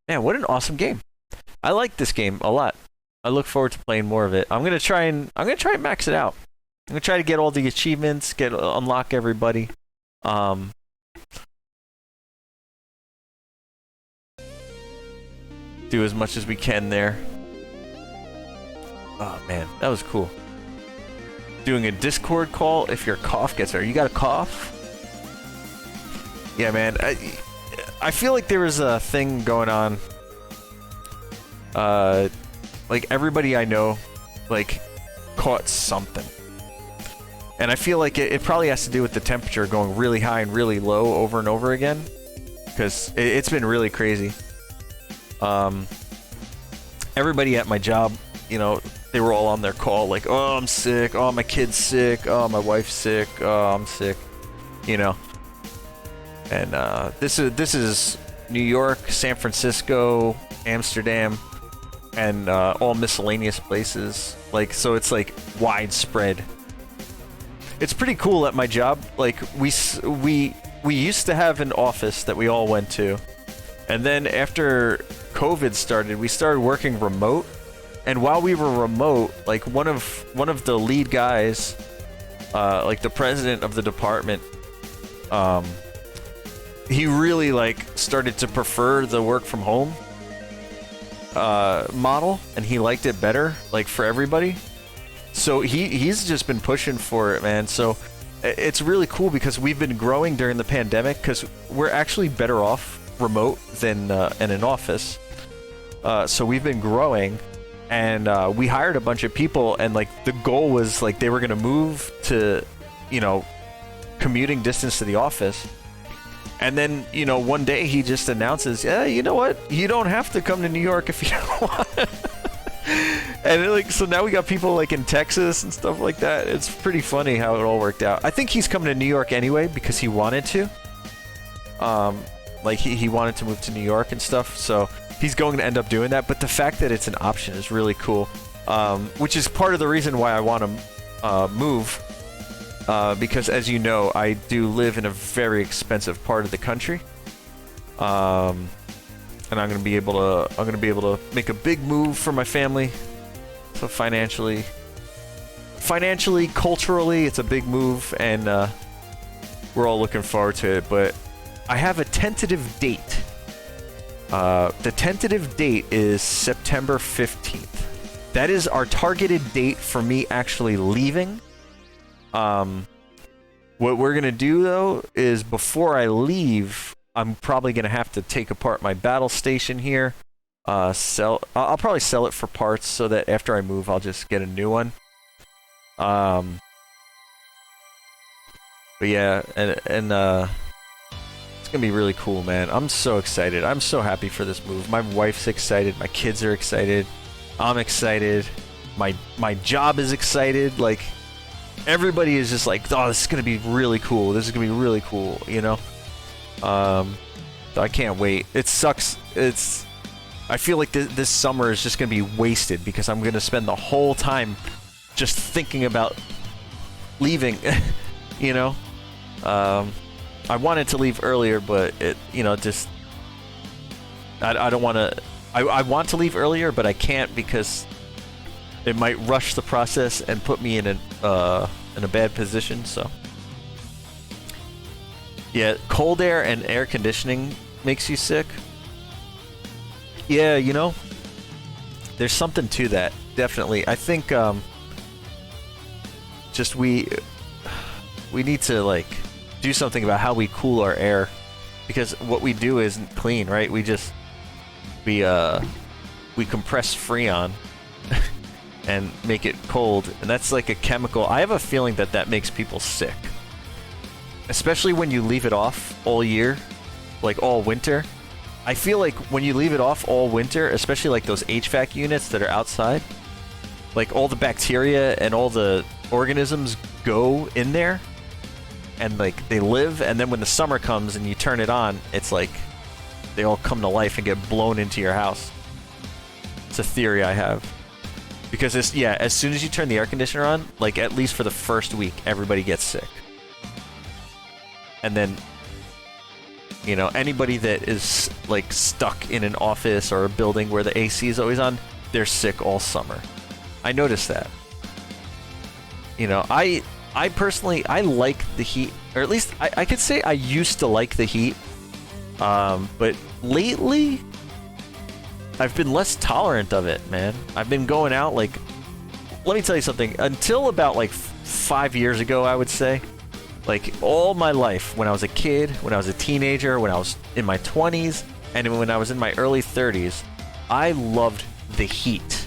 Man, what an awesome game. I like this game a lot. I look forward to playing more of it. I'm gonna try and max it out. I'm gonna try to get all the achievements, unlock everybody. Um, do as much as we can there. Oh man, that was cool. Doing a Discord call if your cough gets there. You got a cough? Yeah, man. I feel like there was a thing going on. Like everybody I know, like, caught something. And I feel like it probably has to do with the temperature going really high and really low over and over again. Because it's been really crazy. Everybody at my job, you know, they were all on their call like, oh, I'm sick, oh, my kid's sick, oh, my wife's sick, oh, I'm sick, you know. And this is New York, San Francisco, Amsterdam, and all miscellaneous places. Like, so it's like widespread. It's pretty cool at my job. Like, we used to have an office that we all went to, and then after COVID started, we started working remote. And while we were remote, like one of the lead guys, like the president of the department, he really like started to prefer the work from home model, and he liked it better, like for everybody. So he's just been pushing for it, man. So it's really cool because we've been growing during the pandemic because we're actually better off remote than in an office. So we've been growing. And we hired a bunch of people, and like the goal was like they were gonna move to, you know, commuting distance to the office. And then, you know, one day he just announces, yeah, you know what? You don't have to come to New York if you don't want. And like, so now we got people like in Texas and stuff like that. It's pretty funny how it all worked out. I think he's coming to New York anyway because he wanted to. Like he wanted to move to New York and stuff. So he's going to end up doing that, but the fact that it's an option is really cool, which is part of the reason why I want to move, because as you know, I do live in a very expensive part of the country, and I'm gonna be able to make a big move for my family. So financially, culturally, it's a big move, and we're all looking forward to it. But I have a tentative date. The tentative date is September 15th. That is our targeted date for me actually leaving. What we're gonna do though is before I leave, I'm probably gonna have to take apart my battle station here. I'll probably sell it for parts so that after I move, I'll just get a new one. But yeah, and gonna be really cool, man. I'm so excited. I'm so happy for this move. My wife's excited. My kids are excited. I'm excited. My job is excited. Like, everybody is just like, oh, this is gonna be really cool. This is gonna be really cool, you know? So I can't wait. It sucks. I feel like this summer is just gonna be wasted because I'm gonna spend the whole time just thinking about leaving, you know? I wanted to leave earlier, but it, you know, just I don't want to. I want to leave earlier, but I can't because it might rush the process and put me in a bad position. So yeah, cold air and air conditioning makes you sick. Yeah, you know, there's something to that. Definitely, I think just we need to like do something about how we cool our air, because what we do isn't clean, right? We compress Freon and make it cold, and that's like a chemical. I have a feeling that makes people sick, especially when you leave it off all year, like all winter. I feel like when you leave it off all winter, especially like those HVAC units that are outside, like all the bacteria and all the organisms go in there and like they live, and then when the summer comes and you turn it on, it's like they all come to life and get blown into your house. It's a theory I have. Because it's, yeah, as soon as you turn the air conditioner on, like at least for the first week, everybody gets sick. And then You know, anybody that is like stuck in an office or a building where the AC is always on, they're sick all summer. I noticed that. You know, I personally, I like the heat, or at least I could say I used to like the heat. But lately, I've been less tolerant of it, man. I've been going out, like, let me tell you something. Until about like 5 years ago, I would say, like all my life, when I was a kid, when I was a teenager, when I was in my 20s, and when I was in my early 30s, I loved the heat.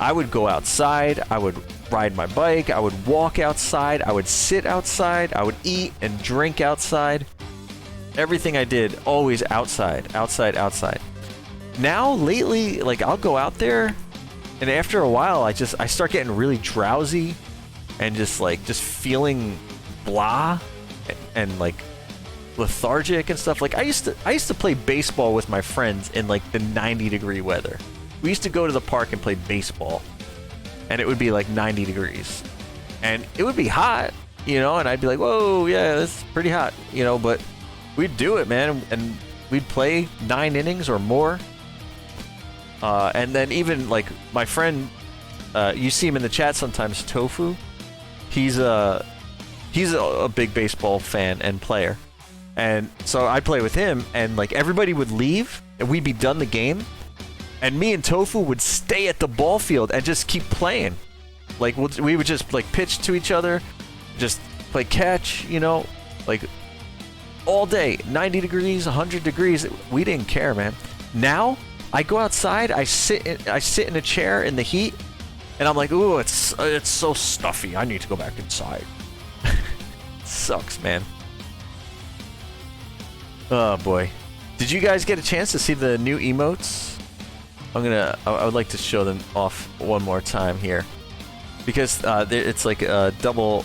I would go outside, I would ride my bike, I would walk outside, I would sit outside, I would eat and drink outside. Everything I did, always outside, outside, outside. Now, lately, like, I'll go out there, and after a while, I start getting really drowsy, and just feeling blah, and like, lethargic and stuff. Like, I used to play baseball with my friends in, like, the 90-degree weather. We used to go to the park and play baseball, and it would be, like, 90 degrees. And it would be hot, you know, and I'd be like, whoa, yeah, that's pretty hot, you know, but we'd do it, man, and we'd play 9 innings or more. And then even, like, my friend, you see him in the chat sometimes, Tofu. He's a big baseball fan and player. And so I'd play with him, and, like, everybody would leave, and we'd be done the game. And me and Tofu would stay at the ball field and just keep playing. Like, we would just, like, pitch to each other, just play catch, you know, like, all day, 90 degrees, 100 degrees. We didn't care, man. Now, I go outside, I sit in a chair in the heat, and I'm like, ooh, it's so stuffy. I need to go back inside. Sucks, man. Oh, boy. Did you guys get a chance to see the new emotes? I would like to show them off one more time here, because it's like a double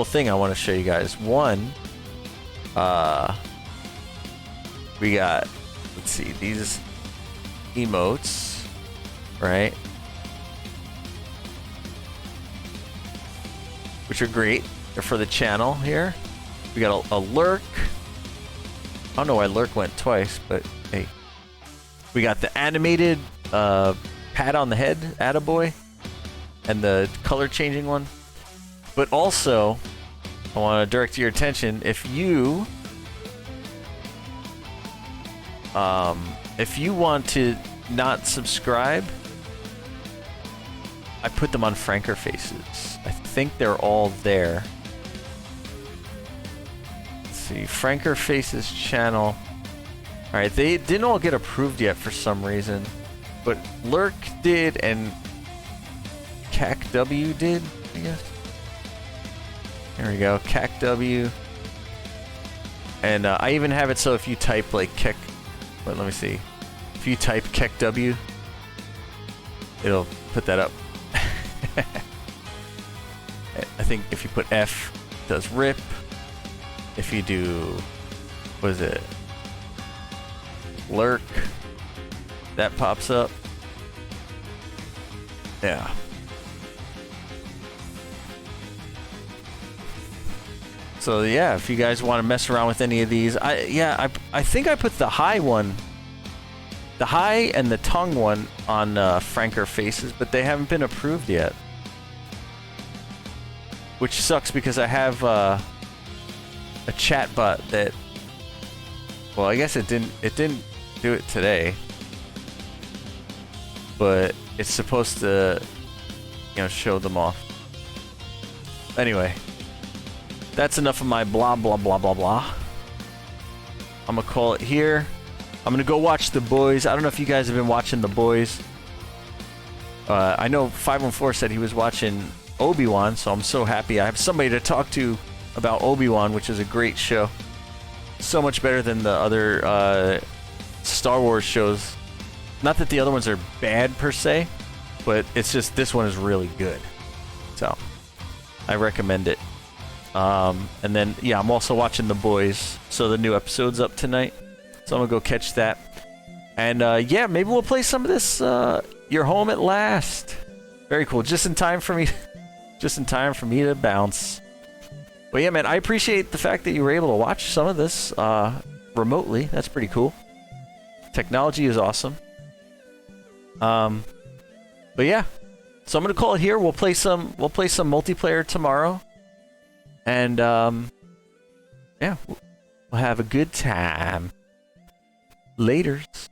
thing I want to show you guys. One, we got, let's see, these emotes, right? Which are great. They're for the channel here. We got a lurk. I don't know why lurk went twice, but hey. We got the animated pat on the head, attaboy, and the color changing one. But also, I want to direct your attention, if you want to not subscribe, I put them on Franker Faces. I think they're all there. Let's see, Franker Faces channel. Alright, they didn't all get approved yet for some reason, but Lurk did and CACW did, I guess. There we go, CACW. And I even have it so if you type like Kek, let me see. If you type KEKW, it'll put that up. I think if you put F, it does rip. If you do, what is it? Lurk, that pops up. Yeah. So yeah, if you guys want to mess around with any of these, I think I put the high one, the high and the tongue one on Franker Faces, but they haven't been approved yet. Which sucks because I have a chat bot that, well, I guess it didn't do it today, but it's supposed to, you know, show them off. Anyway, that's enough of my blah blah blah blah blah. I'm gonna call it here. I'm gonna go watch The Boys. I don't know if you guys have been watching The Boys. I know 514 said he was watching Obi-Wan, so I'm so happy I have somebody to talk to about Obi-Wan, which is a great show. So much better than the other Star Wars shows. Not that the other ones are bad per se, but it's just this one is really good. So I recommend it. And then yeah, I'm also watching The Boys, so the new episode's up tonight. So I'm gonna go catch that. And yeah, maybe we'll play some of this You're Home at Last. Very cool. Just in time for me to bounce. But yeah, man, I appreciate the fact that you were able to watch some of this. remotely. That's pretty cool. Technology is awesome. But yeah, so I'm gonna call it here. We'll play some multiplayer tomorrow, and yeah, we'll have a good time. Laters.